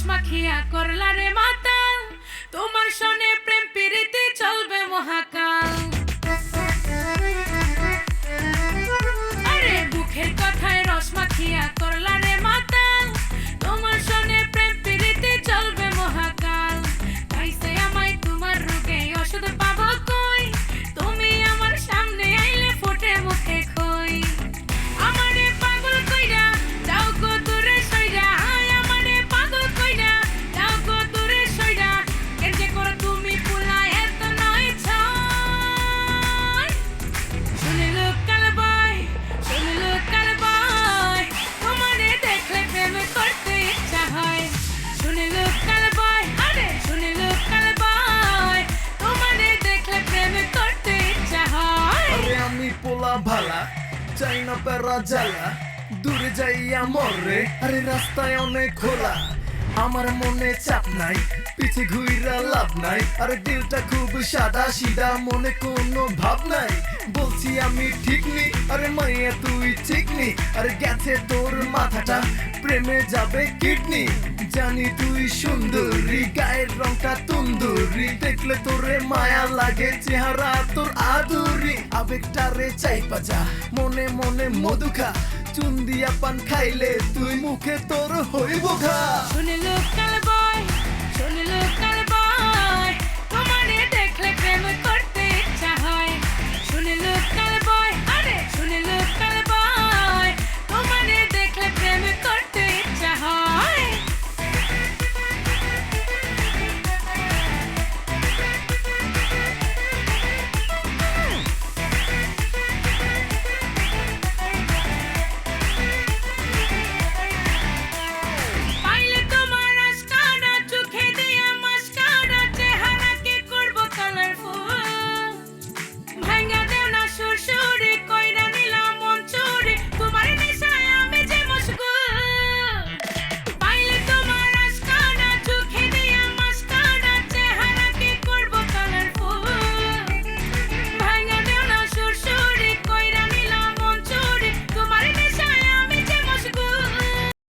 মাখিয়া করলা রে মাতাল, তোমার সনে প্রেম প্রীতি চলবে মহাকাল। আরে বুকের কথায় রস মাখিয়া করলা রে মাতাল, তোমার সনে প্রেম প্রীতি চলবে মহাকাল। তাইছে আমায় তোমার রোগে ওষুধ পাবো কই, তুমি আমার সামনে আইলে ফোটে মুখে খই। আমারে পাগল কইরা যাও গো দূরে সইরা, আমারে পাগল কইরা যাও গো দূরে সইরা। কেন যে করো তুমি পুলা এত নয় ছয়। শুনে লোকাল বয়, শুনে লোকাল বয়, তোমারে দেখলে প্রেম করতে ইচ্ছা হয়। শুনে লোকাল বয়, আরে শুনে লোকাল বয়, তোমারে দেখলে প্রেম করতে ইচ্ছা হয়। আরে আমি পোলা ভালা চাই না পেরা জ্বালা, দূরে যাইয়া মরে। আরে রাস্তায় অনেক খোলা, আমার মনে চাপ নাই, পিছে ঘুইরা লাভ নাই। আরে দিলটা খুব সাদা সিধা, মনে কোনো ভাব নাই। বলছি আমি ঠিক নি, আরে মাইয়া তুই ঠিক নি। আরে গেছে তোর মাথাটা, প্রেমে যাবে কিডনি। জানি তুই সুন্দরী, গায়ের রংটা তুন্দুরি, দেখলে তোরে মায়া লাগে, চেহারা তোর আদুরি। আবেগটারে চাই পাজা, মনে মনে মধু খা, চুন দিয়া পান খাইলে তুই মুখে তোর হইব ঘা। শুনে লোকাল